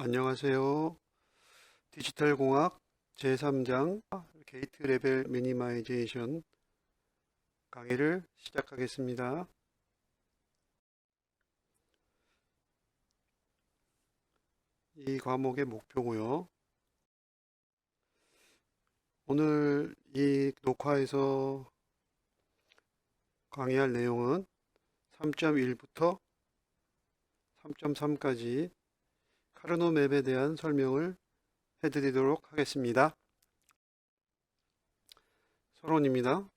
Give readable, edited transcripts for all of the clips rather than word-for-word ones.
안녕하세요. 디지털 공학 제3장 게이트 레벨 미니마이제이션 강의를 시작하겠습니다. 이 과목의 목표고요. 오늘 이 녹화에서 강의할 내용은 3.1부터 3.3까지 카르노 맵에 대한 설명을 해드리도록 하겠습니다. 서론입니다.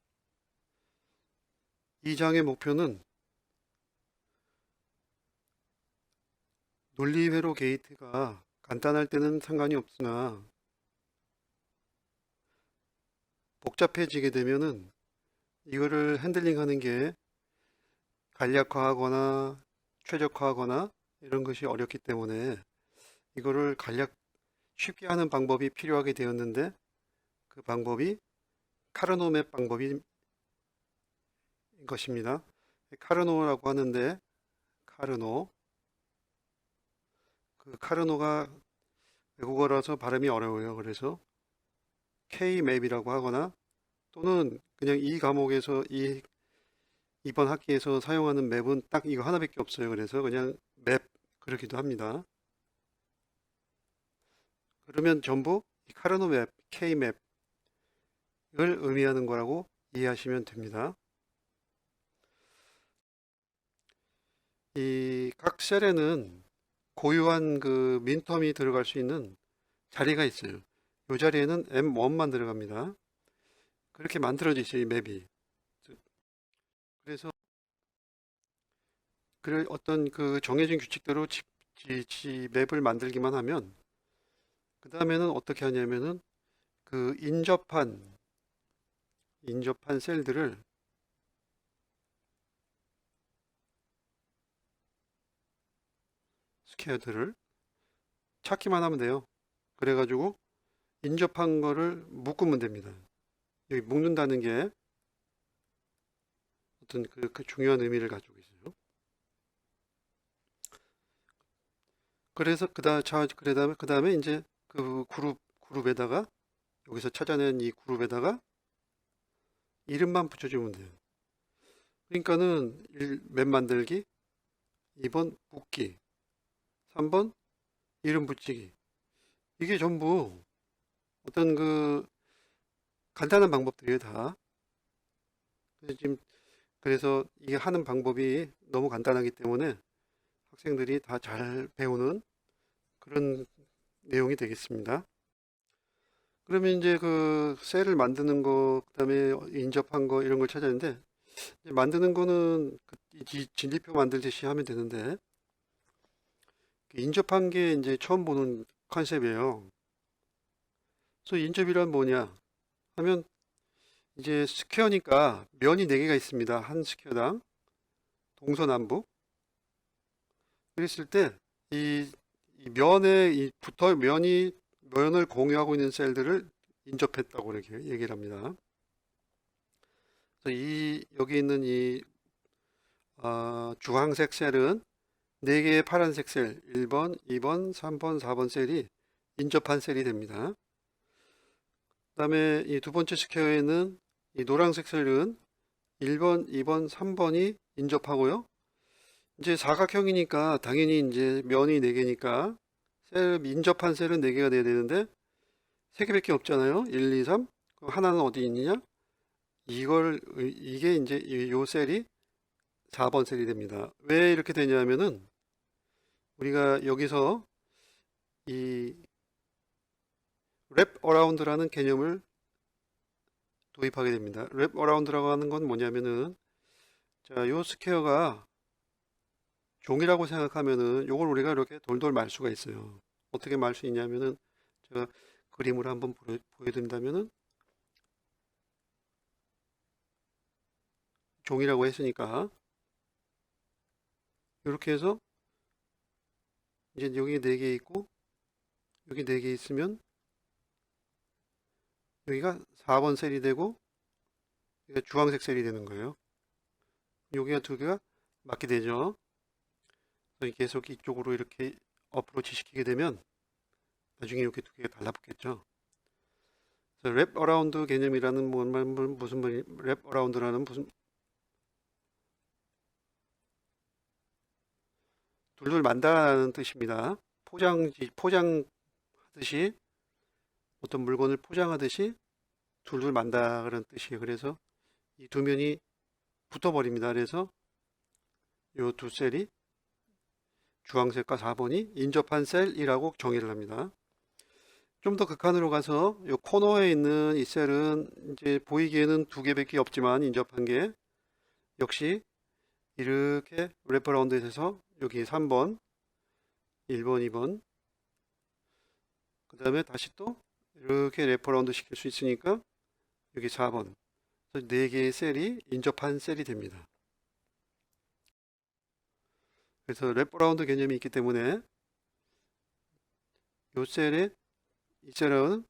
이 장의 목표는 논리회로 게이트가 간단할 때는 상관이 없으나 복잡해지게 되면은 이거를 핸들링하는 게 간략화하거나 최적화하거나 이런 것이 어렵기 때문에 이거를 쉽게 하는 방법이 필요하게 되었는데 그 방법이 카르노 맵 방법인 것입니다. 카르노라고 하는데 카르노가 외국어라서 발음이 어려워요. 그래서 K맵이라고 하거나 또는 그냥 이 과목에서 이번 학기에서 사용하는 맵은 딱 이거 하나밖에 없어요. 그래서 그냥 맵 그러기도 합니다. 그러면 전부 이 카르노 맵, K맵을 의미하는 거라고 이해하시면 됩니다. 이 각 셀에는 고유한 그 민텀이 들어갈 수 있는 자리가 있어요. 이 자리에는 M1만 들어갑니다. 그렇게 만들어져 있어요, 이 맵이. 그래서 어떤 그 정해진 규칙대로 맵을 만들기만 하면 그 다음에는 어떻게 하냐면은 그 인접한 셀들을 스퀘어들을 찾기만 하면 돼요. 그래가지고 인접한 거를 묶으면 됩니다. 여기 묶는다는 게 어떤 그 중요한 의미를 가지고 있어요. 그래서 그 다음에 이제 그 그룹에다가 여기서 찾아낸 이 그룹에다가 이름만 붙여주면 돼요. 그러니까는 맵 만들기, 2번 묶기, 3번 이름 붙이기. 이게 전부 어떤 그 간단한 방법들이에요, 다. 그래서 이게 하는 방법이 너무 간단하기 때문에 학생들이 다 잘 배우는 그런 내용이 되겠습니다. 그러면 이제 그 셀을 만드는 거, 그다음에 인접한 거 이런 걸 찾았는데 이제 만드는 거는 진리표 만들듯이 하면 되는데 인접한 게 이제 처음 보는 컨셉이에요. 그래서 인접이란 뭐냐 하면 이제 스퀘어니까 면이 4개가 있습니다. 한 스퀘어당 동서남북. 그랬을 때 이 면에 면을 공유하고 있는 셀들을 인접했다고 이렇게 얘기를 합니다. 그래서 여기 있는 주황색 셀은 4개의 파란색 셀 1번, 2번, 3번, 4번 셀이 인접한 셀이 됩니다. 그 다음에 이 두 번째 스퀘어에는 이 노란색 셀은 1번, 2번, 3번이 인접하고요. 이제 사각형이니까 당연히 이제 면이 4개니까 인접한 셀은 4개가 돼야 되는데 3개밖에 없잖아요. 1, 2, 3. 그럼 하나는 어디 있느냐? 이게 이제 요 셀이 4번 셀이 됩니다. 왜 이렇게 되냐면은 우리가 여기서 이 랩 어라운드라는 개념을 도입하게 됩니다. 랩 어라운드라고 하는 건 뭐냐면은 자, 요 스퀘어가 종이라고 생각하면은 요걸 우리가 이렇게 돌돌 말 수가 있어요. 어떻게 말 수 있냐면은 제가 그림을 한번 보여드린다면은 종이라고 했으니까 이렇게 해서 이제 여기 4개 있고 여기 4개 있으면 여기가 4번 셀이 되고 여기가 주황색 셀이 되는 거예요. 여기가 2개가 맞게 되죠. 계속 이쪽으로 이렇게 어프로치 시키게 되면 나중에 이렇게 두 개가 달라붙겠죠. 랩 어라운드 개념이라는 무슨 말이 랩 어라운드라는 무슨 둘둘 만다라는 뜻입니다. 포장하듯이 어떤 물건을 포장하듯이 둘둘 만다 그런 뜻이에요. 그래서 이 두 면이 붙어버립니다. 그래서 이 두 셀이 주황색과 4번이 인접한 셀이라고 정의를 합니다. 좀 더 극한으로 가서 이 코너에 있는 이 셀은 이제 보이기에는 두 개밖에 없지만 인접한 게 역시 이렇게 래퍼라운드에서 여기 3번, 1번, 2번 그 다음에 다시 또 이렇게 래퍼라운드 시킬 수 있으니까 여기 4번 4개의 셀이 인접한 셀이 됩니다. 그래서 래퍼라운드 개념이 있기 때문에 이 셀에 이 셀은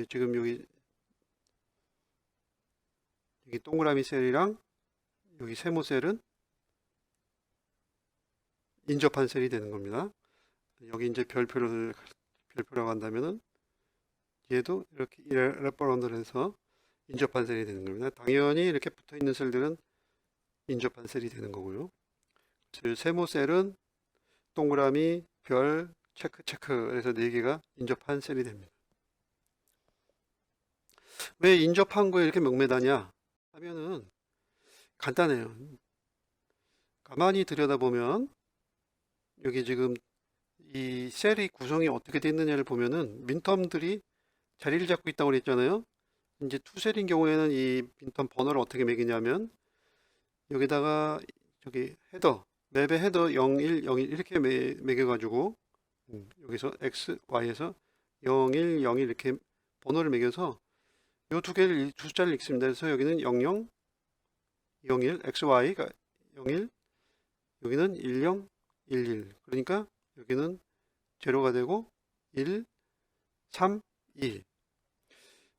지금 여기 동그라미 셀이랑 여기 세모 셀은 인접한 셀이 되는 겁니다. 여기 이제 별표라고 한다면은 얘도 이렇게 래퍼라운드를 해서 인접한 셀이 되는 겁니다. 당연히 이렇게 붙어 있는 셀들은 인접한 셀이 되는 거고요. 세모 셀은 동그라미, 별, 체크 그래서 4개가 인접한 셀이 됩니다. 왜 인접한 거에 이렇게 명매다냐 하면은 간단해요. 가만히 들여다보면 여기 지금 이 셀의 구성이 어떻게 되어 있느냐를 보면은 민텀들이 자리를 잡고 있다고 그랬잖아요. 이제 투셀인 경우에는 이 민텀 번호를 어떻게 매기냐면 여기다가 저기 헤더 맵의 헤더 01, 01 이렇게 매겨가지고 여기서 X, Y에서 01, 01 이렇게 번호를 매겨서 이 두 숫자를 읽습니다. 그래서 여기는 00, 01, XY가 01, 여기는 10, 11. 그러니까 여기는 제로가 되고 1, 3, 2.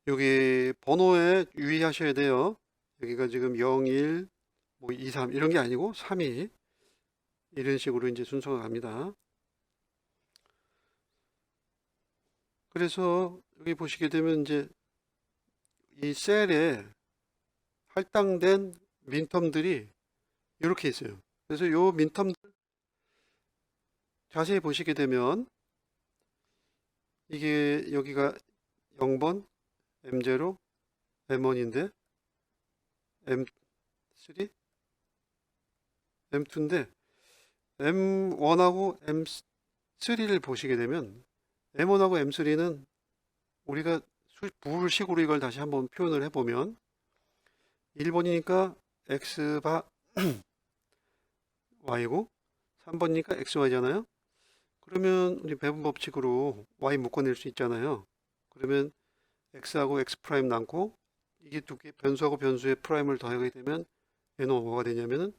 여기 번호에 유의하셔야 돼요. 여기가 지금 0, 1, 뭐 2, 3 이런 게 아니고 3, 2 이런 식으로 이제 순서가 갑니다. 그래서 여기 보시게 되면 이제 이 셀에 할당된 민텀들이 이렇게 있어요. 그래서 이 민텀들 자세히 보시게 되면 이게 여기가 0번, M0, M1인데 M3, M2인데 M1하고 M3를 보시게 되면 M1하고 M3는 우리가 부울식으로 이걸 다시 한번 표현을 해보면 1번이니까 X바 Y고 3번이니까 XY잖아요. 그러면 우리 배분 법칙으로 Y 묶어낼 수 있잖아요. 그러면 X하고 X 프라임 남고 이게 두 개 변수하고 변수의 프라임을 더하게 되면 얘는 뭐가 되냐면은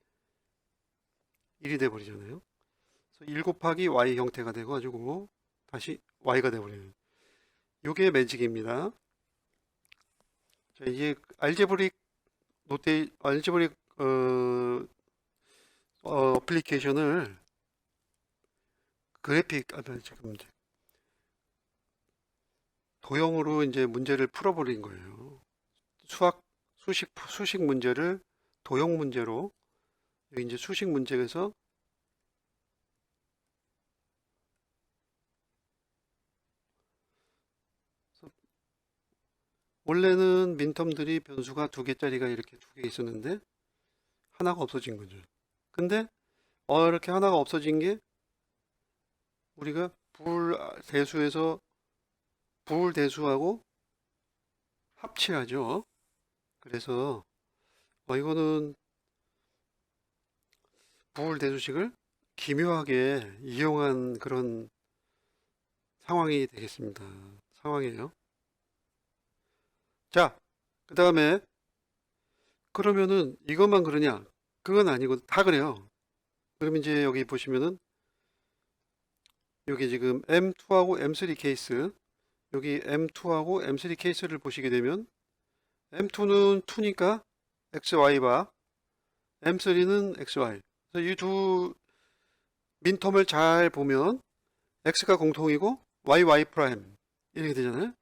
1이 돼 버리잖아요. 그래서 1 곱하기 Y 형태가 돼 가지고 다시 Y가 돼 버려요. 이게 매직입니다. 자, 이제 알제브릭 어플리케이션을 그래픽 지금 이제 도형으로 이제 문제를 풀어버린 거예요. 수식 문제를 도형 문제로 여기 이제 수식 문제에서 원래는 민텀들이 변수가 2개짜리가 이렇게 2개 있었는데 하나가 없어진 거죠. 근데 이렇게 하나가 없어진 게 우리가 부울대수하고 합치하죠. 그래서 이거는 부울대수식을 기묘하게 이용한 그런 상황이 되겠습니다. 상황이에요. 자, 그 다음에 그러면은 이것만 그러냐? 그건 아니고 다 그래요. 그럼 이제 여기 보시면은 여기 지금 M2하고 M3 케이스 여기 M2하고 M3 케이스를 보시게 되면 M2는 2니까 XY바 M3는 XY 이 두 민텀을 잘 보면 x가 공통이고 y 프라임 이렇게 되잖아요.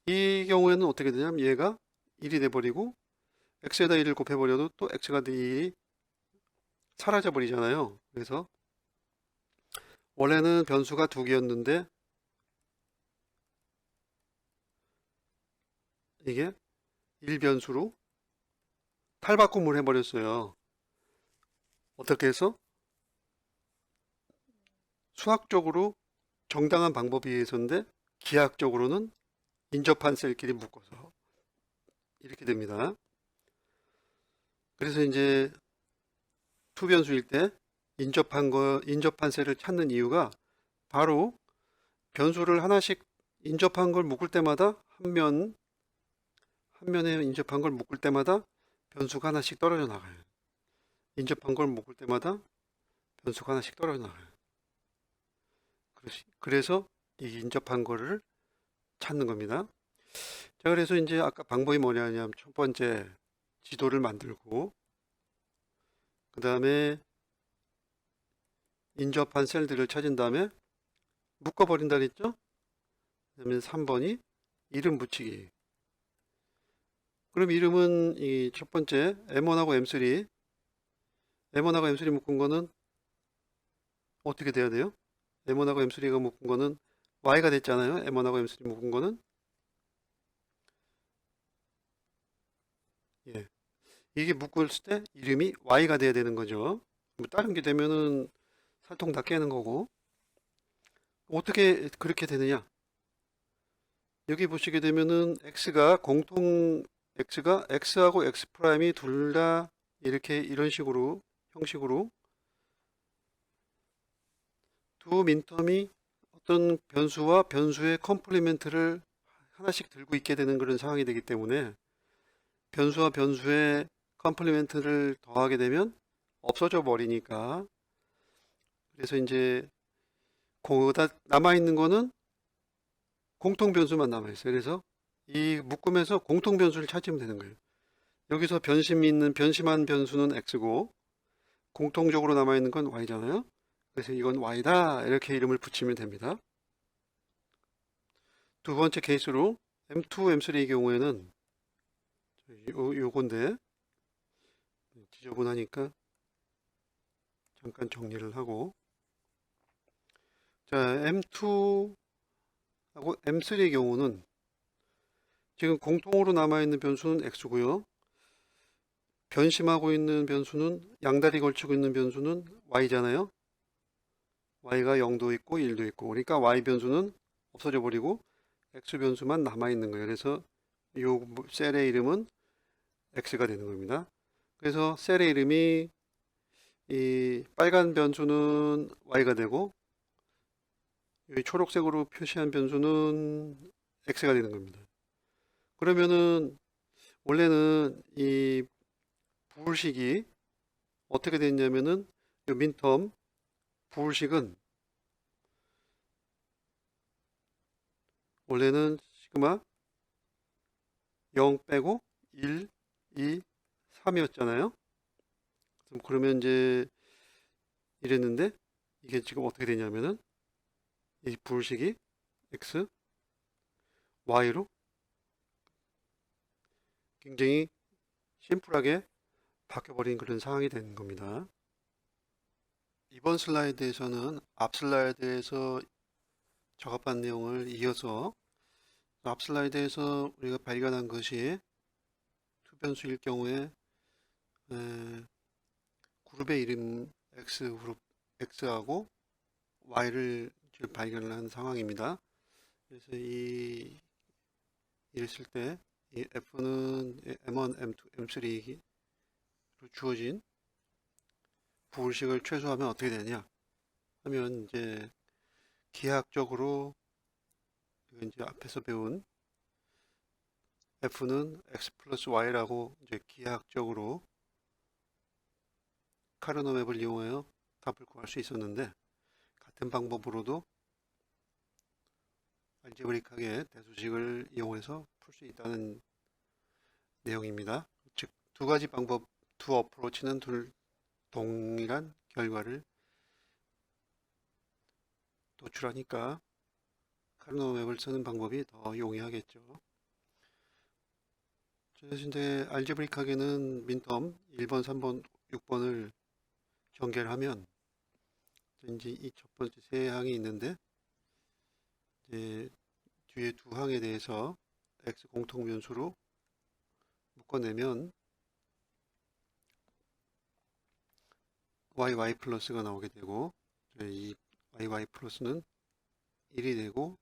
이 경우에는 어떻게 되냐면 얘가 1이 돼버리고 x에다 1을 곱해버려도 또 x가 1이 사라져 버리잖아요. 그래서 원래는 변수가 두 개였는데 이게 1변수로 탈바꿈을 해버렸어요. 어떻게 해서? 수학적으로 정당한 방법에 의해서인데 기하학적으로는 인접한 셀끼리 묶어서 이렇게 됩니다. 그래서 이제 투변수일 때 인접한 셀을 찾는 이유가 바로 변수를 하나씩 인접한 걸 묶을 때마다 한 면에 인접한 걸 묶을 때마다 변수가 하나씩 떨어져 나가요. 인접한 걸 묶을 때마다 변수가 하나씩 떨어져 나가요. 그래서 이 인접한 거를 찾는 겁니다. 자, 그래서 이제 아까 방법이 뭐냐면 첫 번째 지도를 만들고 그 다음에 인접한 셀들을 찾은 다음에 묶어버린다 그랬죠? 그다음에 3번이 이름 붙이기. 그럼 이름은 이 첫 번째 M1하고 M3 묶은 거는 어떻게 돼야 돼요? M1하고 M3가 묶은 거는 Y가 됐잖아요. M1하고 M3 묶은 거는 예. 이게 묶었을 때 이름이 Y가 돼야 되는 거죠. 뭐 다른 게 되면은 살통 다 깨는 거고 어떻게 그렇게 되느냐? 여기 보시게 되면은 X가 X하고 X 프라임이 둘 다 이렇게 이런 식으로 형식으로 두 민텀이 어떤 변수와 변수의 컴플리멘트를 하나씩 들고 있게 되는 그런 상황이 되기 때문에 변수와 변수의 컴플리멘트를 더하게 되면 없어져 버리니까 그래서 이제 남아있는 거는 공통 변수만 남아있어요. 그래서 이 묶음에서 공통 변수를 찾으면 되는 거예요. 여기서 변심한 변수는 x고 공통적으로 남아있는 건 y잖아요. 그래서 이건 y다 이렇게 이름을 붙이면 됩니다. 두 번째 케이스로 M2, M3의 경우에는 요건데 지저분하니까 잠깐 정리를 하고 자 M2하고 M3의 경우는 지금 공통으로 남아있는 변수는 x고요. 변심하고 있는 변수는 양다리 걸치고 있는 변수는 y잖아요. y가 0도 있고 1도 있고 그러니까 y 변수는 없어져 버리고 x 변수만 남아 있는 거예요. 그래서 이 셀의 이름은 x가 되는 겁니다. 그래서 셀의 이름이 이 빨간 변수는 y가 되고 이 초록색으로 표시한 변수는 x가 되는 겁니다. 그러면은 원래는 이 부울식이 어떻게 됐냐면은 이 민텀 부울식은 원래는 시그마 0 빼고 1, 2, 3이었잖아요. 그러면 이제 이랬는데 이게 지금 어떻게 되냐면은 이 부울식이 x, y로 굉장히 심플하게 바뀌어버린 그런 상황이 된 겁니다. 이번 슬라이드에서는 앞 슬라이드에서 작업한 내용을 이어서 앞 슬라이드에서 우리가 발견한 것이 투변수일 경우에 그룹의 이름 X그룹 X하고 Y를 발견을 한 상황입니다. 그래서 이랬을 때 이 F는 M1, M2, M3로 주어진 부울식을 최소화하면 어떻게 되냐 하면 이제 기하학적으로 이제 앞에서 배운 F는 X 플러스 Y라고 이제 기하학적으로 카르노 맵을 이용하여 답을 구할 수 있었는데 같은 방법으로도 알제브릭하게 대수식을 이용해서 풀 수 있다는 내용입니다. 즉 두 가지 방법, 두 어프로치는 동일한 결과를 도출하니까 카르노 맵을 쓰는 방법이 더 용이하겠죠. 그래서 이제 알제브릭하게는 민텀 1번, 3번, 6번을 전개를 하면 이제 이 첫 번째 세 항이 있는데 이제 뒤에 두 항에 대해서 x 공통 변수로 묶어내면 y 플러스가 나오게 되고 이 y 플러스는 1이 되고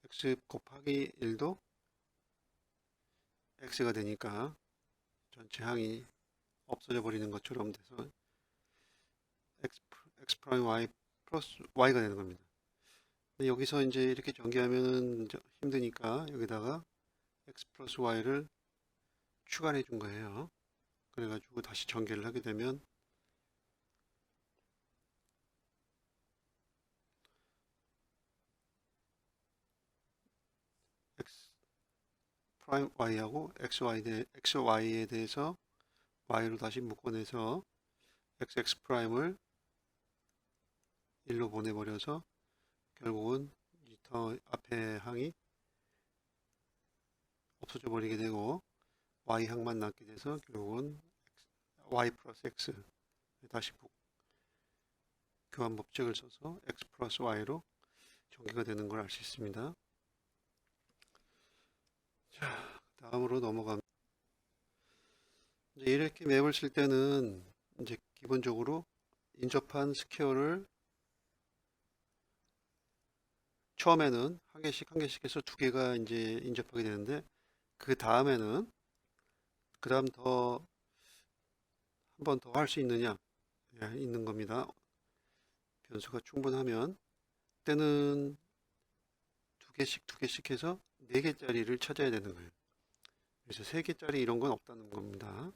x 곱하기 1도 x가 되니까 전체 항이 없어져 버리는 것처럼 돼서 x 프라임 y 플러스 y가 되는 겁니다. 근데 여기서 이제 이렇게 전개하면은 힘드니까 여기다가 x 플러스 y를 추가해 준 거예요. 그래가지고 다시 전개를 하게 되면 x 프라임 y하고 xy에 대해서 y로 다시 묶어내서 xx 프라임을 1로 보내버려서 결국은 이 앞에 항이 없어져 버리게 되고 y항만 남게 돼서 결국은 y 플러스 x 다시 교환 법칙을 써서 x 플러스 y로 전개가 되는 걸 알 수 있습니다. 자, 다음으로 넘어갑니다. 이제 이렇게 맵을 쓸 때는 이제 기본적으로 인접한 스퀘어를 처음에는 한 개씩 해서 두 개가 이제 인접하게 되는데 그 다음에는 그 다음 더 한 번 더 할 수 있느냐 있는 겁니다. 변수가 충분하면 때는 두 개씩 해서 네 개짜리를 찾아야 되는 거예요. 그래서 세 개짜리 이런 건 없다는 겁니다.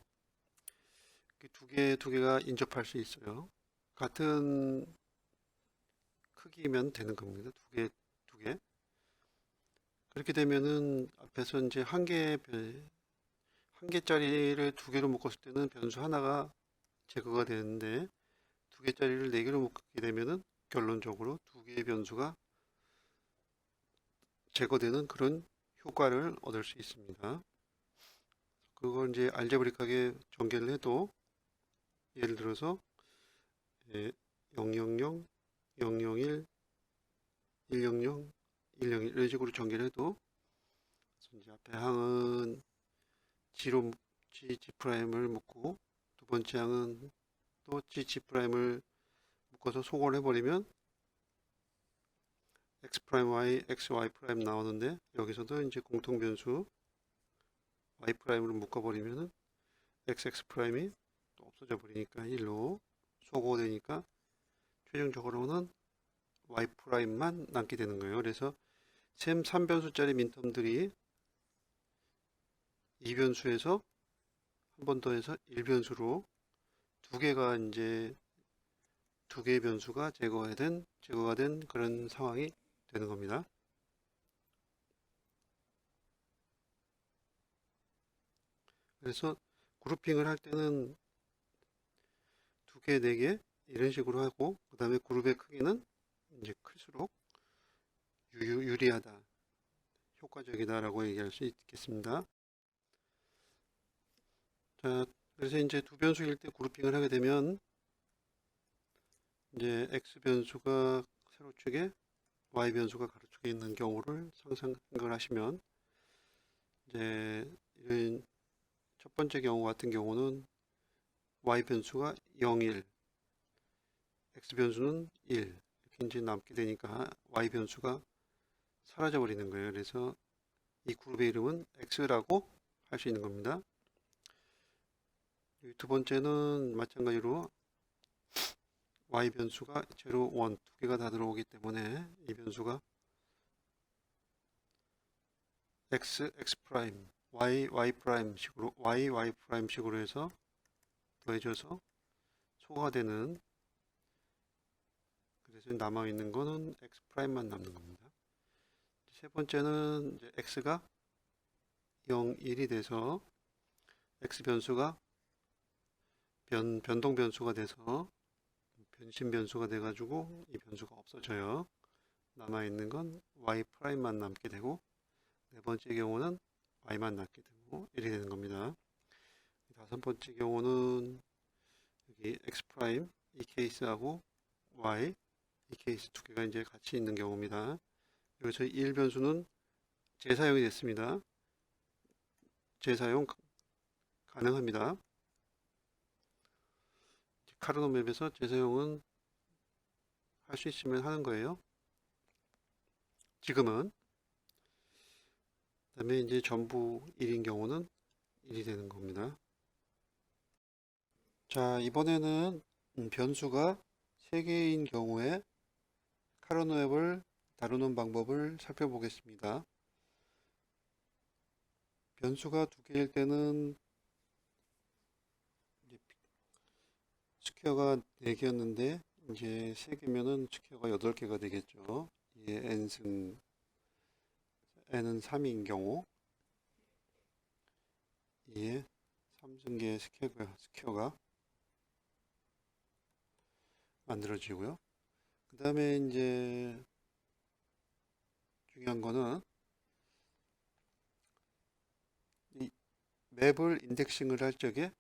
두 개가 인접할 수 있어요. 같은 크기면 되는 겁니다. 두 개. 그렇게 되면은 앞에서 이제 한 개짜리를 두 개로 묶었을 때는 변수 하나가 제거가 되는데 두 개짜리를 네 개로 묶게 되면은 결론적으로 두 개의 변수가 제거되는 그런 효과를 얻을 수 있습니다. 그걸 이제 알제브릭하게 전개를 해도 예를 들어서 000, 001, 100, 101 이런 식으로 전개를 해도 이제 앞에 항은 G로 G 프라임을 묶고 두 번째 항은 또 G 프라임을 묶어서 소거를 해버리면 x 프라임 y, x y 프라임 나오는데 여기서도 이제 공통 변수 y 프라임으로 묶어버리면은 x 프라임이 또 없어져 버리니까 1로 소거되니까 최종적으로는 y 프라임만 남게 되는 거예요. 그래서 셈 3변수짜리 민텀들이 2변수에서 한 번 더 해서 1변수로 두 개가 이제 두 개의 변수가 제거가 된 그런 상황이 되는 겁니다. 그래서 그룹핑을 할 때는 두 개, 네 개 이런 식으로 하고 그 다음에 그룹의 크기는 이제 클수록 유리하다, 효과적이다라고 얘기할 수 있겠습니다. 자, 그래서 이제 두 변수일 때 그룹핑을 하게 되면 이제 x 변수가 세로축에 y 변수가 가로축에 있는 경우를 상상을 하시면 이제 이런 첫 번째 경우 같은 경우는 y 변수가 0, 1, x 변수는 1 이렇게 이제 남게 되니까 y 변수가 사라져 버리는 거예요. 그래서 이 그룹의 이름은 x라고 할 수 있는 겁니다. 두 번째는 마찬가지로 y 변수가 0, 1 두 개가 다 들어오기 때문에 이 변수가 x 프라임, y 프라임 식으로 y 프라임 식으로 해서 더해져서 소가 되는, 그래서 남아 있는 거는 x 프라임만 남는 겁니다. 세 번째는 이제 x가 0, 1이 돼서 x 변수가 변동 변수가 돼서 변신 변수가 돼가지고 이 변수가 없어져요. 남아있는 건 y 프라임만 남게 되고, 네 번째 경우는 y만 남게 되고, 이렇게 되는 겁니다. 다섯 번째 경우는 여기 x 프라임 이 케이스하고 y 이 케이스 두 개가 이제 같이 있는 경우입니다. 여기서 1변수는 재사용이 됐습니다. 재사용 가능합니다. 카르노 맵에서 재사용은 할 수 있으면 하는 거예요. 지금은. 그다음에 이제 전부 1인 경우는 1이 되는 겁니다. 자, 이번에는 변수가 3개인 경우에 카르노 맵을 다루는 방법을 살펴보겠습니다. 변수가 2개일 때는 스퀘어가 4개였는데 이제 3개면은 스퀘어가 8개가 되겠죠. 이게 n은 3인 경우 이에 3승계의 스퀘어가 만들어지고요. 그 다음에 이제 중요한 거는 이 맵을 인덱싱을 할 적에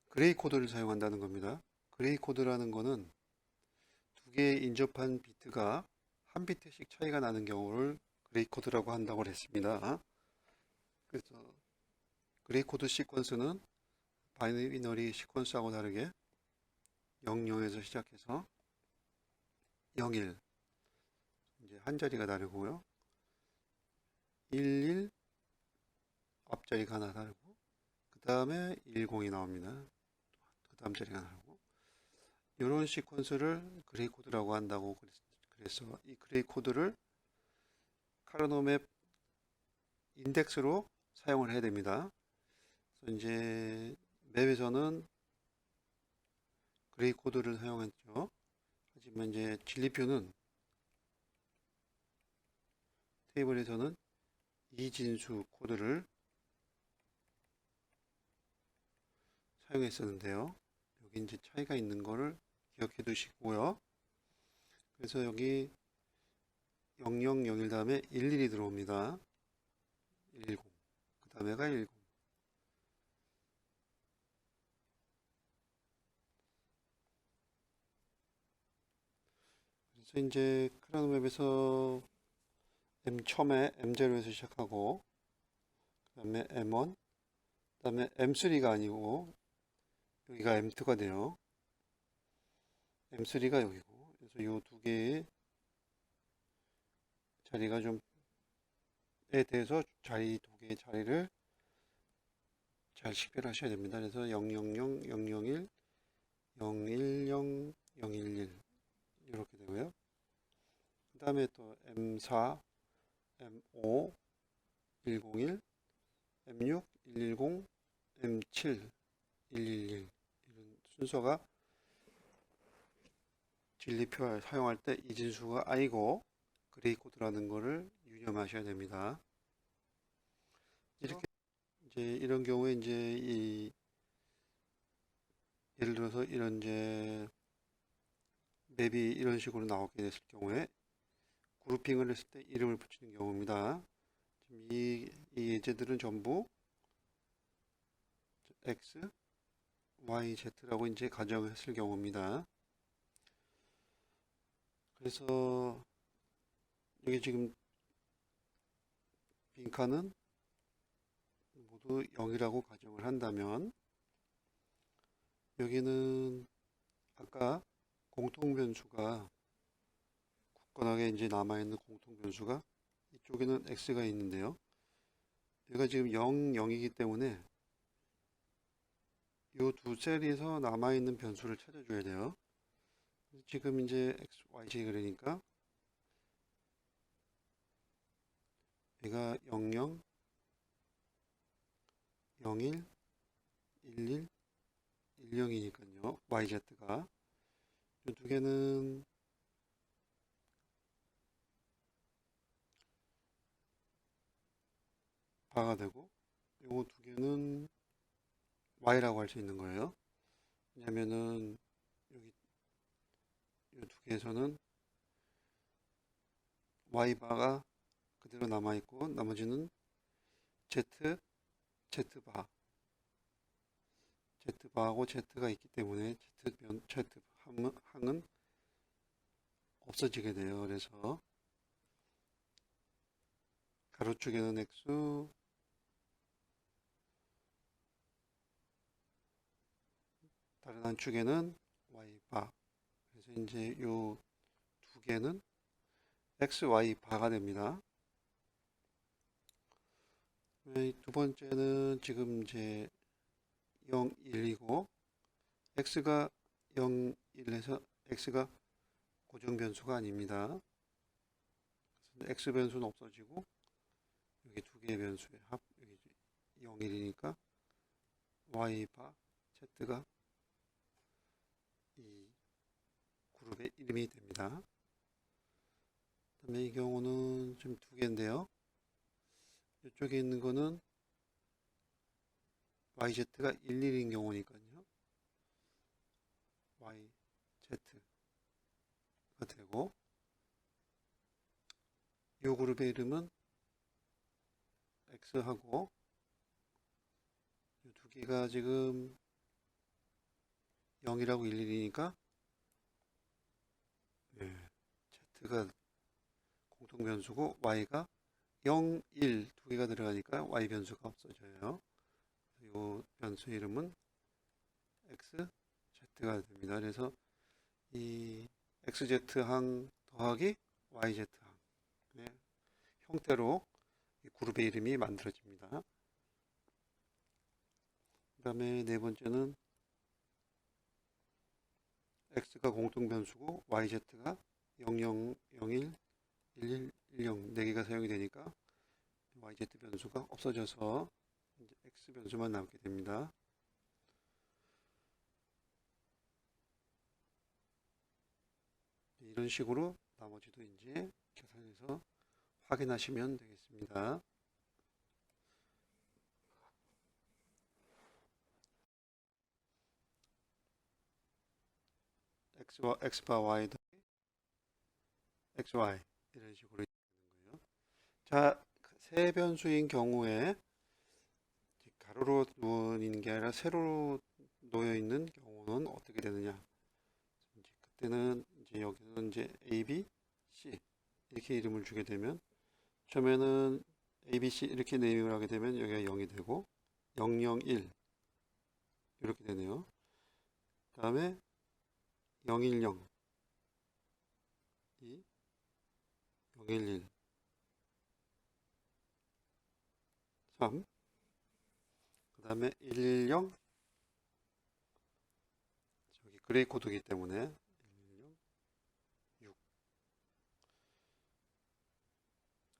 그레이 코드를 사용한다는 겁니다. 그레이 코드라는 거는 2개의 인접한 비트가 한 비트씩 차이가 나는 경우를 그레이 코드라고 한다고 했습니다. 그래서 그레이 코드 시퀀스는 바이너리 시퀀스하고 다르게 00에서 시작해서 01 이제 한 자리가 다르고요. 11 앞자리가 하나 다르고 그 다음에 10이 나옵니다. 그 다음 자리가 다르고 이런 시퀀스를 그레이 코드라고 한다고 그래서 이 그레이 코드를 카르노 맵 인덱스로 사용을 해야 됩니다. 그래서 이제 맵에서는 그레이 코드를 사용했죠. 하지만 이제 진리표는 테이블에서는 이진수 코드를 사용했었는데요. 여기 이제 차이가 있는 거를 기억해 두시고요. 그래서 여기 0001 다음에 11이 들어옵니다. 10. 그 다음에가 10. 그래서 이제 카르노 맵에서 처음에 M0에서 시작하고 그 다음에 M1 그 다음에 M3가 아니고 여기가 M2가 돼요. M3가 여기고 그래서 이 두 개의 자리가 좀에 대해서 두 개의 자리를 잘 식별하셔야 됩니다. 그래서 000, 001, 010, 011 이렇게 되고요. 그 다음에 또 M4, M5, 101, M6, 110, M7, 111 이런 순서가 진리표 사용할 때 이진수가 아니고 그레이 코드라는 거를 유념하셔야 됩니다. 이렇게 이제 이런 경우에 이제 예를 들어서 이런 이제 맵이 이런 식으로 나오게 됐을 경우에 그룹핑을 했을 때 이름을 붙이는 경우입니다. 지금 이 예제들은 전부 X, Y, Z라고 이제 가정했을 경우입니다. 그래서 여기 지금 빈칸은 모두 0이라고 가정을 한다면 여기는 아까 공통 변수가 굳건하게 이제 남아있는 공통 변수가 이쪽에는 x가 있는데요. 얘가 지금 0, 0이기 때문에 이 두 셀에서 남아있는 변수를 찾아줘야 돼요. 지금 이제 x, y, z 그러니까 얘가 00, 01, 11, 10이니까요. yz가 이 두 개는 바가 되고 요거 두 개는 y라고 할 수 있는 거예요. 왜냐면은 여기 이 두 개에서는 Y바가 그대로 남아있고 나머지는 Z, Z바, Z바하고 Z가 있기 때문에 Z항은 없어지게 돼요. 그래서 가로축에는 X, 다른 한 축에는 Y바. 그래서 이제 요 두 개는 X, Y 바가 됩니다. 두 번째는 지금 이제 0, 1이고 X가 0, 1에서 X가 고정 변수가 아닙니다. X 변수는 없어지고 여기 두 개의 변수의 합, 여기 0, 1이니까 Y 바 Z가 이 그룹의 이름이 됩니다. 그다음에 이 경우는 지금 두 개인데요. 이쪽에 있는 거는 YZ가 11인 경우니까요. YZ가 되고 이 그룹의 이름은 X하고 이 두 개가 지금 0이라고 11이니까 Z가 공통 변수고 Y가 0, 1 두 개가 들어가니까 Y 변수가 없어져요. 이 변수 이름은 XZ가 됩니다. 그래서 이 XZ항 더하기 YZ항의 형태로 이 그룹의 이름이 만들어집니다. 그 다음에 네 번째는 X가 공통 변수고 YZ가 00, 01, 11, 10 4개가 사용이 되니까 YZ 변수가 없어져서 이제 X 변수만 남게 됩니다. 이런 식으로 나머지도 이제 계산해서 확인하시면 되겠습니다. X바 Y 더하기 XY 이런 식으로 되는 거예요. 자, 세 변수인 경우에 가로로 놓인 게 아니라 세로로 놓여 있는 경우는 어떻게 되느냐? 이제 그때는 이제 여기는 이제 A, B, C 이렇게 이름을 주게 되면 처음에는 A, B, C 이렇게 네이밍을 하게 되면 여기가 0이 되고 0, 0, 1 이렇게 되네요. 그 다음에 0, 1, 0 2 0, 1, 1 3 그 다음에 1, 1, 0 저기 그레이 코드이기 때문에 1, 1, 0 6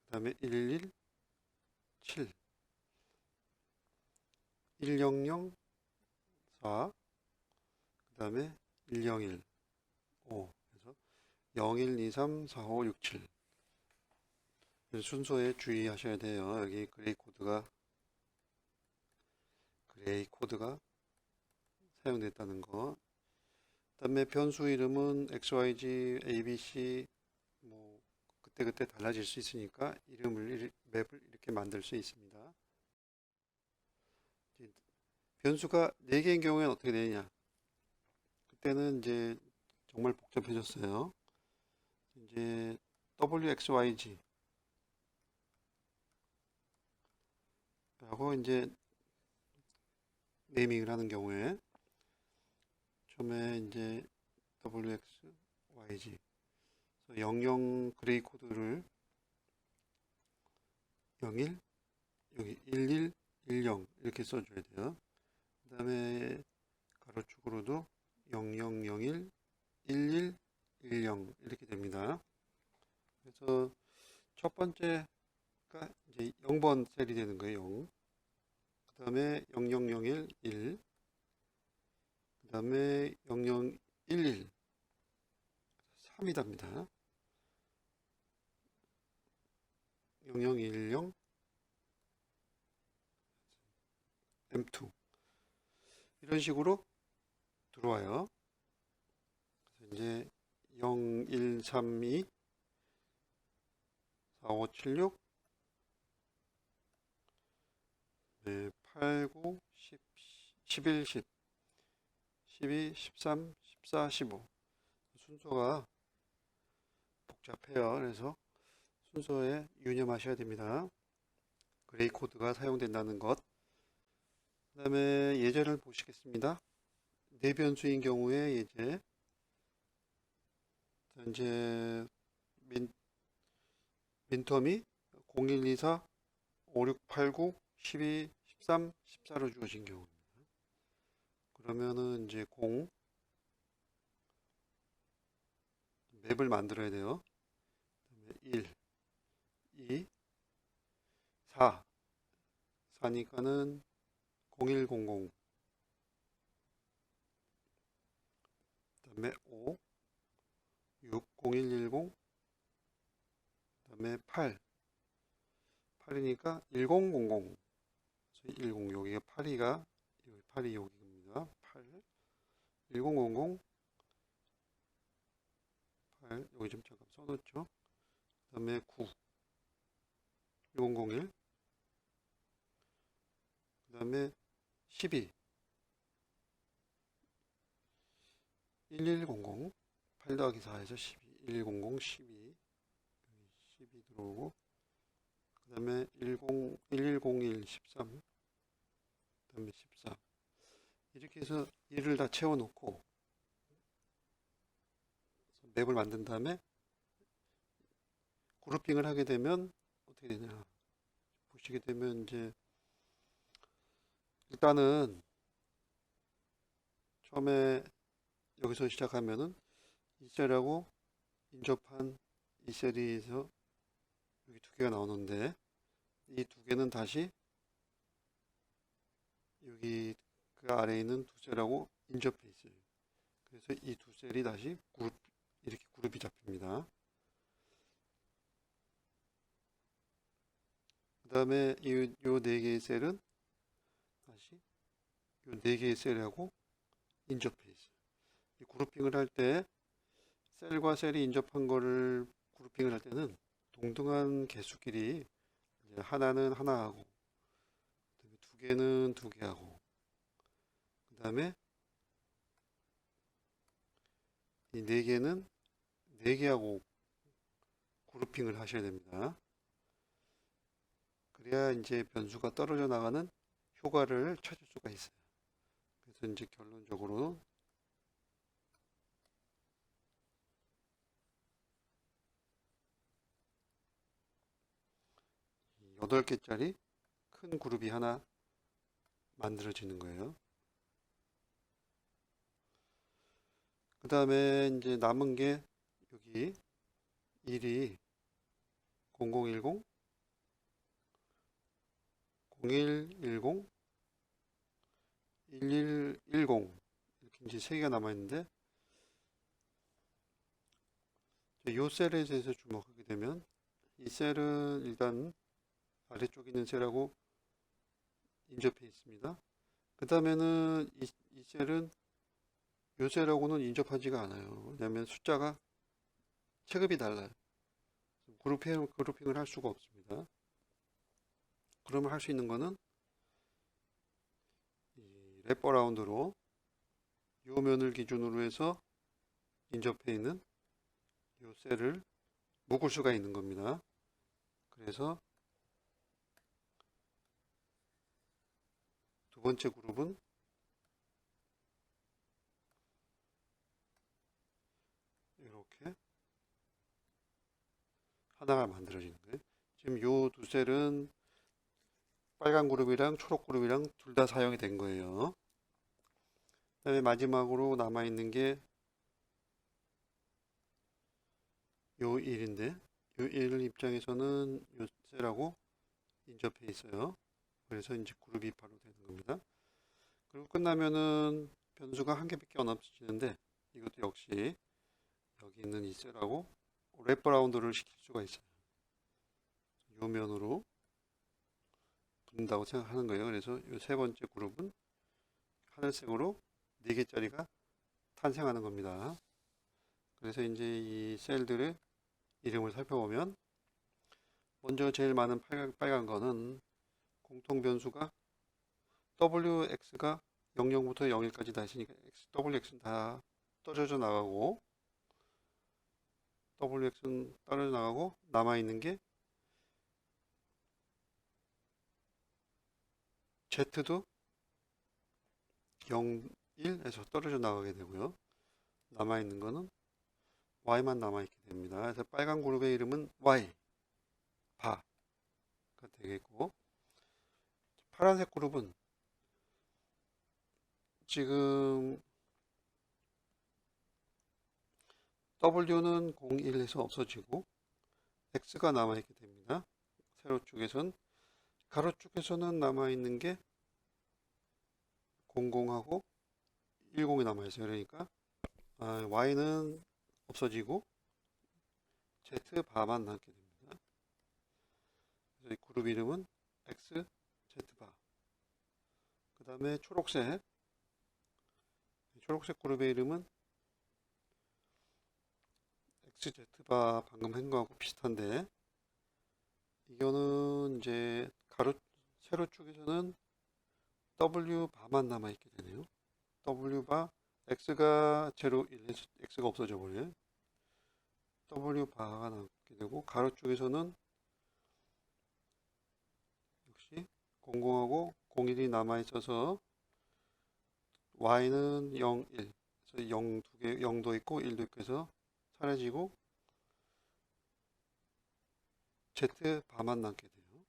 그 다음에 1, 1, 7 1, 0, 0 4 그 다음에 1, 0, 1 5 그래서 0, 1, 2, 3, 4, 5, 6, 7 순서에 주의하셔야 돼요. 여기 그레이 코드가 사용됐다는 거. 그다음에 변수 이름은 XYZ, ABC 뭐 그때그때 달라질 수 있으니까 맵을 이렇게 만들 수 있습니다. 변수가 4개인 경우에는 어떻게 되느냐? 그때는 이제 정말 복잡해졌어요. 이제 WXYZ 하고 이제 네이밍을 하는 경우에 처음에 이제 WXYZ 00 그레이 코드를 01 여기 11 10 이렇게 써줘야 돼요. 그 다음에 가로축으로도 0001 11 10 이렇게 됩니다. 그래서 첫 번째가 이제 0번 셀이 되는 거예요. 0. 그 다음에 0001 1. 그 다음에 0011 3이 답니다. 0010 M2 이런 식으로 들어와요. 그래서 이제 0132 4576 네, 8, 9, 10, 11, 10, 12, 13, 14, 15 순서가 복잡해요. 그래서 순서에 유념하셔야 됩니다. 그레이 코드가 사용된다는 것. 그 다음에 예제를 보시겠습니다. 네 변수인 경우에 예제. 이제 민텀이 0124, 5689, 12, 13, 14로 주어진 경우입니다. 그러면은 이제 맵을 만들어야 돼요. 1, 2, 4. 4니까는 0100. 그다음에 5, 6, 0110. 그다음에 8. 8이니까 1000. 10, 여기가 8이 여기입니다. 8, 1000, 8, 여기 좀 잠깐 써놓죠. 그 다음에 9, 1001, 그 다음에 12, 1100, 8 더하기 4에서 12, 1100, 12, 12 들어오고, 그 다음에 1101, 13, 그 다음에 14. 이렇게 해서 1을 다 채워놓고 맵을 만든 다음에 그룹핑을 하게 되면 어떻게 되냐 보시게 되면 이제 일단은 처음에 여기서 시작하면은 이 셀하고 인접한 이 셀에서 여기 두 개가 나오는데 이 두 개는 다시 여기 그 아래에 있는 두 셀하고 인접해 있어요. 그래서 이 두 셀이 다시 이렇게 그룹이 잡힙니다. 그 다음에 요 네 개의 셀은 다시 요 네 개의 셀하고 인접해 있어요. 이 그룹핑을 할 때 셀과 셀이 인접한 거를 그룹핑을 할 때는 동등한 개수끼리 이제 하나는 하나하고 두 개는 두 개하고 그 다음에 이 네 개는 네 개하고 그룹핑을 하셔야 됩니다. 그래야 이제 변수가 떨어져 나가는 효과를 찾을 수가 있어요. 그래서 이제 결론적으로 8개짜리 큰 그룹이 하나 만들어지는 거예요. 그 다음에 이제 남은 게 여기 1이 0010, 0110, 1110 이렇게 이제 세 개가 남아 있는데 이 셀에 대해서 주목하게 되면 이 셀은 일단 아래쪽에 있는 셀하고 인접해 있습니다. 그 다음에는 이 셀은 이 셀하고는 인접하지가 않아요. 왜냐하면 숫자가 체급이 달라요. 그룹핑을 할 수가 없습니다. 그러면 할 수 있는 거는 이 랩어라운드로 이 면을 기준으로 해서 인접해 있는 이 셀을 묶을 수가 있는 겁니다. 그래서 두 번째 그룹은 이렇게 하나가 만들어지는 거예요. 지금 이 두 셀은 빨간 그룹이랑 초록 그룹이랑 둘 다 사용이 된 거예요. 그다음에 마지막으로 남아 있는 게 요 1인데 요 1 입장에서는 요 셀하고 인접해 있어요. 그래서 이제 그룹이 바로 되는 겁니다. 그리고 끝나면은 변수가 한 개밖에 안 없어지는데 이것도 역시 여기 있는 이 셀하고 랩어라운드를 시킬 수가 있어요. 요 면으로 붙는다고 생각하는 거예요. 그래서 이 세 번째 그룹은 하늘색으로 4개짜리가 탄생하는 겁니다. 그래서 이제 이 셀들의 이름을 살펴보면 먼저 제일 많은 빨간 거는 공통 변수가 wx가 00부터 01까지 다 있으니까 wx는 다 떨어져 나가고 wx는 떨어져 나가고 남아있는 게 z도 0, 1에서 떨어져 나가게 되고요. 남아있는 거는 y만 남아있게 됩니다. 그래서 빨간 그룹의 이름은 y, 바가 되겠고, 파란색 그룹은 지금 w는 0, 1에서 없어지고 x가 남아있게 됩니다. 세로 쪽에선 가로 쪽에서는 남아있는 게 00하고 10이 남아있어요. 그러니까 y는 없어지고 z 바만 남게 됩니다. 그래서 이 그룹 이름은 x, z 바. 그 다음에 초록색 그룹의 이름은 x, z 바 방금 한 거하고 비슷한데 이거는 이제 세로 쪽에서는 w 바만 남아있게 되네요. w 바 x가 제로 1에서 x가 없어져 버려요. w 바가 남게 되고 가로 쪽에서는 역시 00하고 01이 남아있어서 y는 0, 1 그래서 0, 2개, 0도 있고 1도 있고 해서 사라지고 z 바만 남게 돼요.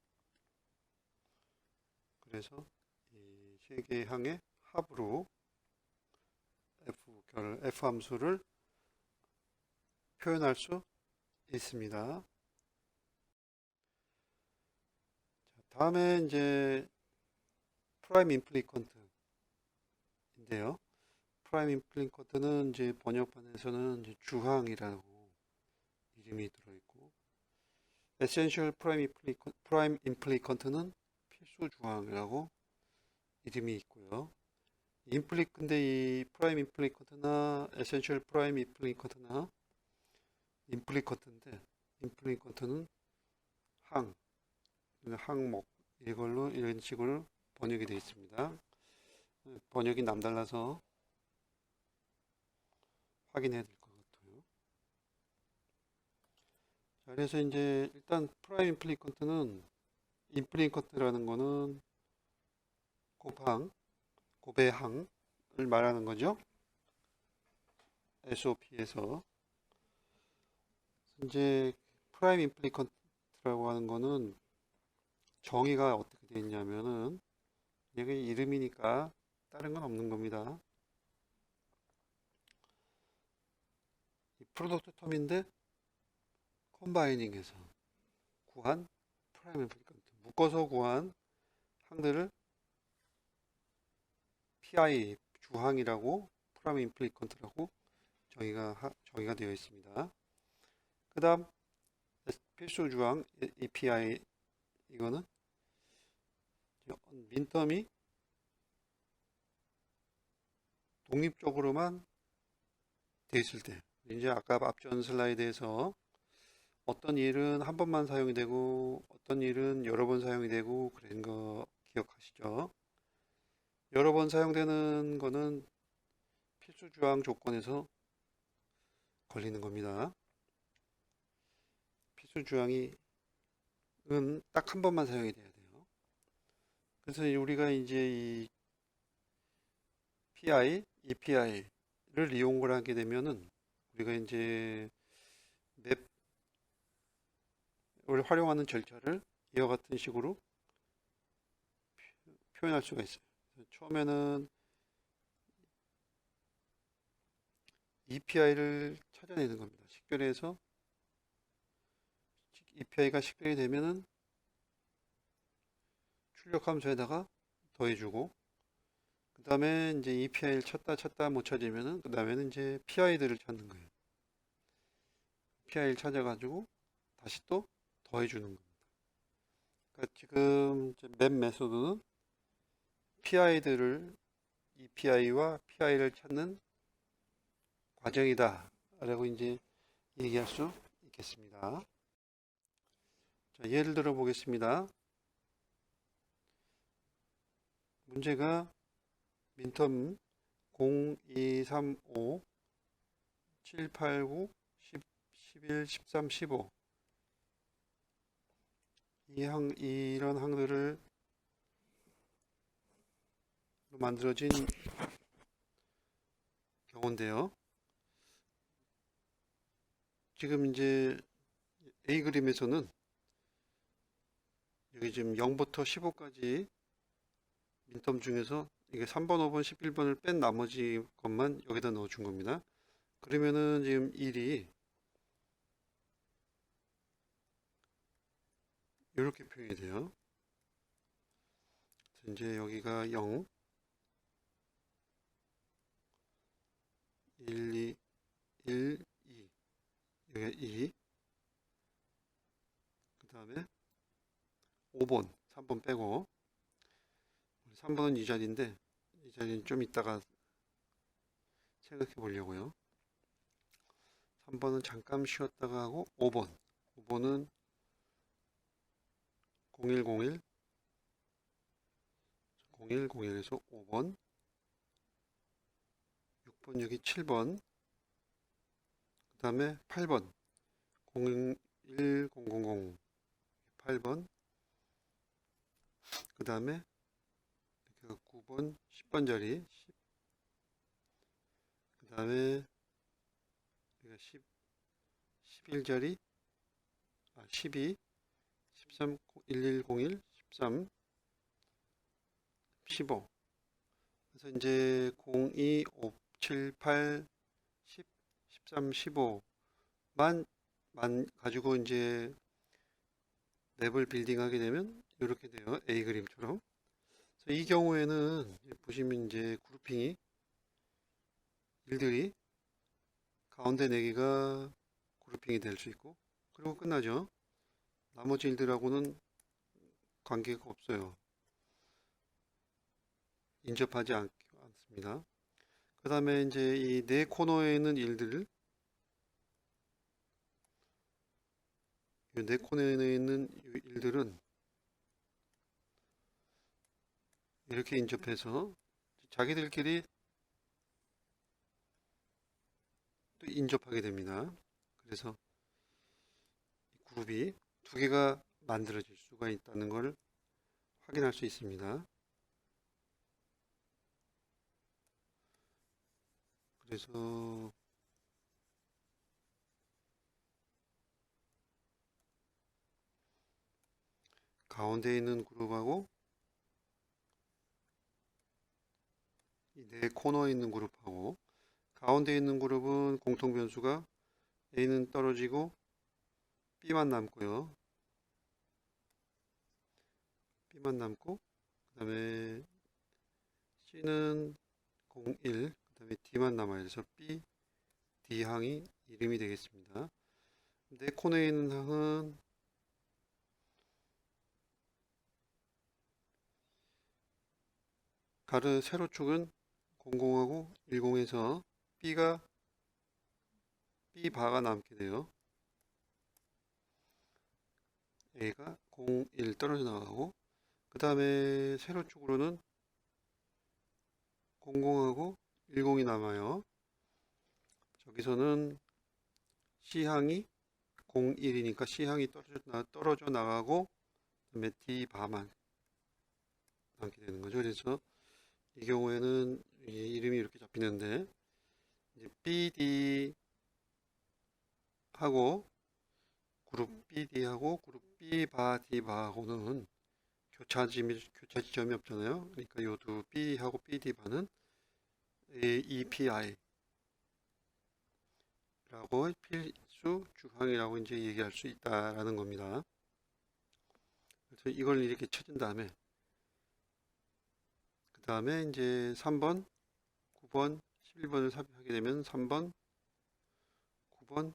그래서 이 세 개의 항의 합으로 f 함수를 표현할 수 있습니다. 다음에 이제 프라임 임플리컨트인데요. 프라임 임플리컨트는 이제 번역판에서는 이제 주항이라고 이름이 들어있고, 에센셜 프라임 임플리컨트는 필수 주항이라고 이름이 있고요. 근데 이 프라임 임플리컨트나 에센셜 프라임 임플리컨트나 임플리컨트는 항목 이런 식으로 번역이 되어 있습니다. 번역이 남달라서 확인해야 될 것 같아요. 자, 그래서 이제 일단 프라임 임플리컨트라는 거는 고배항을 말하는 거죠. SOP에서 이제 프라임 임플리컨트라고 하는 거는 정의가 어떻게 되어 있냐면은 이게 이름이니까 다른 건 없는 겁니다. 이 프로덕트 텀인데 컴바이닝해서 구한 프라임 임플리컨트, 묶어서 구한 항들을 PI 주항이라고 프라임 임플리컨트라고 정의가 되어 있습니다. 그 다음 필수 주항 API 이거는 민텀이 독립적으로만 되어 있을 때, 이제 아까 앞전 슬라이드에서 어떤 일은 한 번만 사용이 되고 어떤 일은 여러 번 사용이 되고 그런 거 기억하시죠? 여러 번 사용되는 거는 필수 주항 조건에서 걸리는 겁니다. 필수 주항이 딱 한 번만 사용이 돼야 돼요. 그래서 우리가 이제 이 EPI를 이용을 하게 되면은 우리가 이제 맵을 활용하는 절차를 이와 같은 식으로 표현할 수가 있어요. 처음에는 EPI를 찾아내는 겁니다. 식별해서 EPI가 식별이 되면은 출력 함수에다가 더해주고, 그 다음에 이제 EPI를 찾다 못 찾으면은 그 다음에는 이제 PI들을 찾는 거예요. PI를 찾아가지고 다시 또 더해주는 겁니다. 그러니까 지금 맵 메소드는 EPI와 PI를 찾는 과정이다 라고 이제 얘기할 수 있겠습니다. 자, 예를 들어 보겠습니다. 문제가 민텀 0, 2, 3, 5, 7, 8, 9, 10, 11, 13, 15 이런 항들을 만들어진 경우인데요. 지금 이제 A 그림에서는 여기 지금 0부터 15까지 민텀 중에서 이게 3번, 5번, 11번을 뺀 나머지 것만 여기다 넣어준 겁니다. 그러면은 지금 1이 이렇게 표현이 돼요. 이제 여기가 0, 1, 2, 1, 2, 여기가 2, 그 다음에 5번, 3번 빼고 3번은 이 자리인데 이 자리는 좀 이따가 생각해 보려고요. 3번은 잠깐 쉬었다가 하고 5번은 0101 0101에서 5번 6번 여기 7번 그 다음에 8번 01000 8번 그 다음에 9번 10번 자리 그 다음에 11자리 12 13 1101 13 15 그래서 이제 02 5 7 8 10 13 15만 가지고 이제 맵을 빌딩하게 되면 이렇게 돼요. A 그림처럼. 그래서 이 경우에는 보시면 이제 그룹핑이 일들이 가운데 4개가 그룹핑이 될 수 있고 그리고 끝나죠. 나머지 일들하고는 관계가 없어요. 인접하지 않습니다. 그 다음에 이제 이 네 코너에 있는 일들, 이 네 코너에 있는 일들은 이렇게 인접해서 자기들끼리 또 인접하게 됩니다. 그래서 그룹이 2개가 만들어질 수가 있다는 걸 확인할 수 있습니다. 그래서 가운데 있는 그룹하고 이 네 코너에 있는 그룹하고 가운데 있는 그룹은 공통 변수가 A는 떨어지고 B만 남고요. B만 남고 그 다음에 C는 01, 그 다음에 D만 남아요. 그래서 B, D 항이 이름이 되겠습니다. 네 코너에 있는 항은 세로축은 00하고 10에서 B바가 남게 돼요. A가 01 떨어져 나가고 그 다음에 세로축으로는 00하고 10이 남아요. 저기서는 C항이 01이니까 C항이 떨어져 나가고 그다음에 D바만 남게 되는 거죠. 그래서 이 경우에는 이름이 이렇게 잡히는데 BD 하고 그룹 BD하고 그룹 B바 D바하고는 교차 지점이 없잖아요. 그러니까 요 두 B하고 BD바는 EPI 라고 필수 주항이라고 이제 얘기할 수 있다라는 겁니다. 그래서 이걸 이렇게 쳐준 다음에 그 다음에 이제 3번, 9번, 11번을 삽입하게 되면 3번, 9번,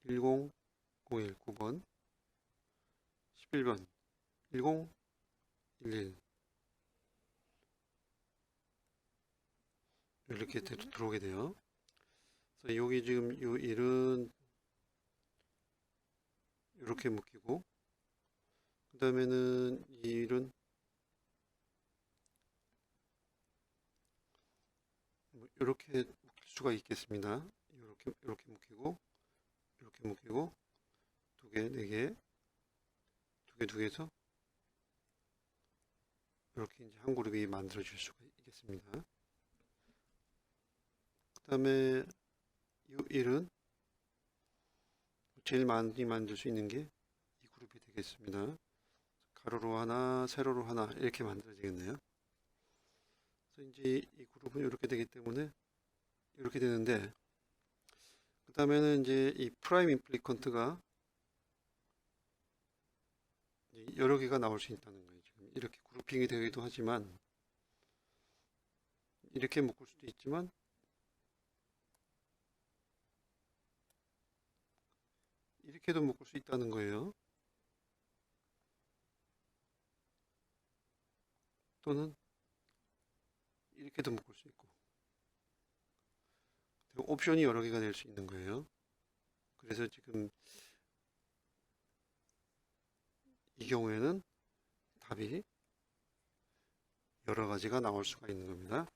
10, 01, 9번, 11번, 10, 11 이렇게 들어오게 돼요. 그래서 여기 지금 이 1은 이렇게 묶이고, 그 다음에는 이 일은 이렇게 묶일 수가 있겠습니다. 이렇게 묶이고, 이렇게 묶이고, 두 개, 네 개, 두 개에서 이렇게 이제 한 그룹이 만들어질 수가 있겠습니다. 그 다음에 이 일은 제일 많이 만들 수 있는 게 이 그룹이 되겠습니다. 가로로 하나, 세로로 하나 이렇게 만들어지겠네요. 그래서 이제 이 그룹은 이렇게 되기 때문에 이렇게 되는데, 그 다음에는 이제 이 프라임 임플리컨트가 여러 개가 나올 수 있다는 거예요. 지금 이렇게 그룹핑이 되기도 하지만 이렇게 묶을 수도 있지만 이렇게도 묶을 수 있다는 거예요. 또는 이렇게도 묶을 수 있고, 옵션이 여러 개가 될 수 있는 거예요. 그래서 지금 이 경우에는 답이 여러 가지가 나올 수가 있는 겁니다.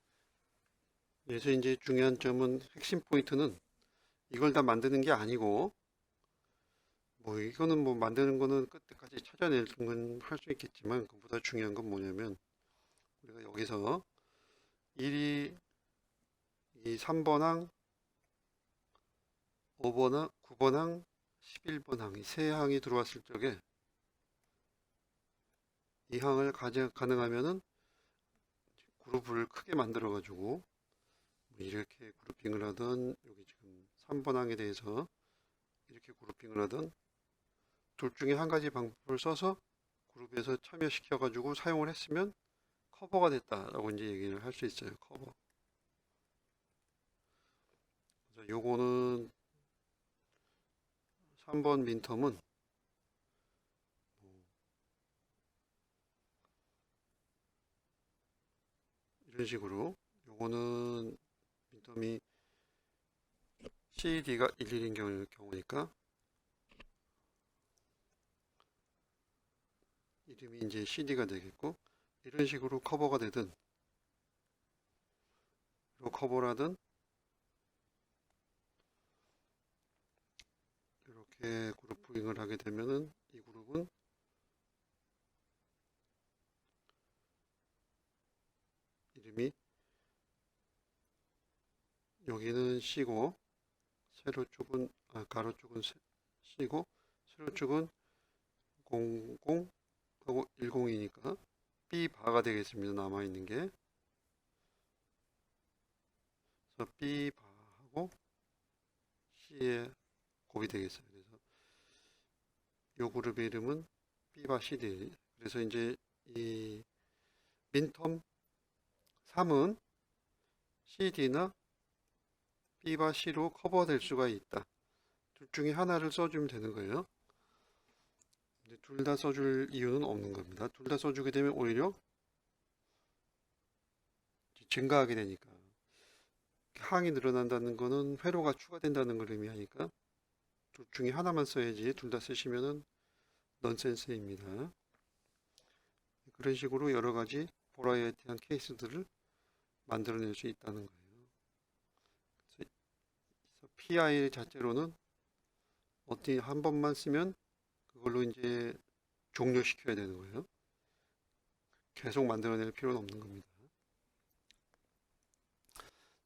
그래서 이제 중요한 점은, 핵심 포인트는 이걸 다 만드는 게 아니고, 뭐 이거는 뭐 만드는 거는 끝까지 찾아내는 건 할 수 있겠지만, 그보다 중요한 건 뭐냐면, 우리가 여기서 1이 이 3번항, 5번항, 9번항, 11번항 이 세 항이 들어왔을 적에 이 항을 가능하면은 그룹을 크게 만들어 가지고 이렇게 그룹핑을 하든, 여기 지금 3번 항에 대해서 이렇게 그룹핑을 하든, 둘 중에 한 가지 방법을 써서 그룹에서 참여시켜 가지고 사용을 했으면 커버가 됐다라고 이제 얘기를 할 수 있어요. 커버. 그래서 요거는 3번 민텀은 이런 식으로, 요거는 민텀이 CD가 11인 경우니까 이름이 이제 CD가 되겠고, 이런 식으로 커버가 되든, 요 커버라든, 이렇게 그룹핑을 하게 되면은 이 그룹은 이름이, 여기는 C고, 세로 쪽은, 가로 쪽은 C고, 세로 쪽은 00하고 10이니까 B바가 되겠습니다. 남아있는 게. 그래서 B바하고 C의 곱이 되겠어요. 그래서 요 그룹의 이름은 B바 CD. 그래서 이제 이 민텀 3은 CD나 B바 C로 커버될 수가 있다. 둘 중에 하나를 써주면 되는 거예요. 둘 다 써줄 이유는 없는 겁니다. 둘 다 써주게 되면 오히려 증가하게 되니까. 항이 늘어난다는 거는 회로가 추가된다는 걸 의미하니까 둘 중에 하나만 써야지, 둘 다 쓰시면은 넌센스입니다. 그런 식으로 여러 가지 버라이어티한 케이스들을 만들어낼 수 있다는 거예요. 그래서 PI 자체로는 어떻게 한 번만 쓰면 그걸로 이제 종료시켜야 되는 거예요. 계속 만들어낼 필요는 없는 겁니다.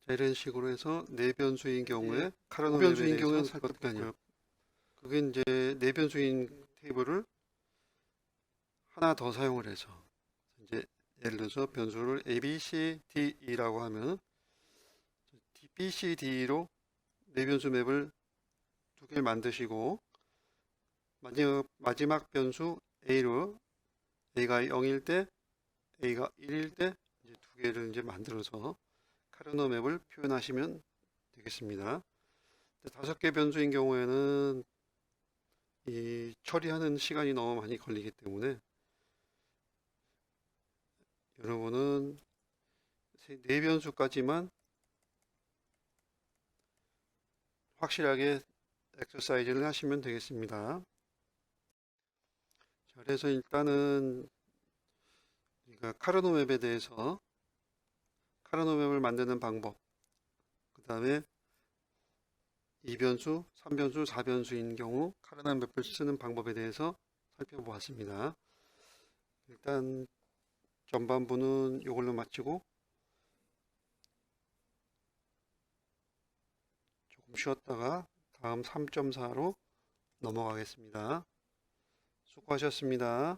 자, 이런 식으로 해서 내변수인 경우에, 오변수인 경우에는 살펴볼까요? 그게 이제 내변수인 테이블을 하나 더 사용을 해서, 이제 예를 들어서 변수를 A, B, C, D, E라고 하면 B, C, D로 내변수 맵을 두 개를 만드시고, 마지막 변수 A로, A가 0일 때, A가 1일 때 이제 두 개를 이제 만들어서 카르노 맵을 표현하시면 되겠습니다. 다섯 개 변수인 경우에는 이 처리하는 시간이 너무 많이 걸리기 때문에 여러분은 네 변수까지만 확실하게 엑서사이즈를 하시면 되겠습니다. 자, 그래서 일단은 우리가 카르노 맵에 대해서 카르노 맵을 만드는 방법, 그 다음에 2변수, 3변수, 4변수인 경우 카르노 맵을 쓰는 방법에 대해서 살펴보았습니다. 일단 전반부는 이걸로 마치고 조금 쉬었다가 다음 3.4로 넘어가겠습니다. 수고하셨습니다.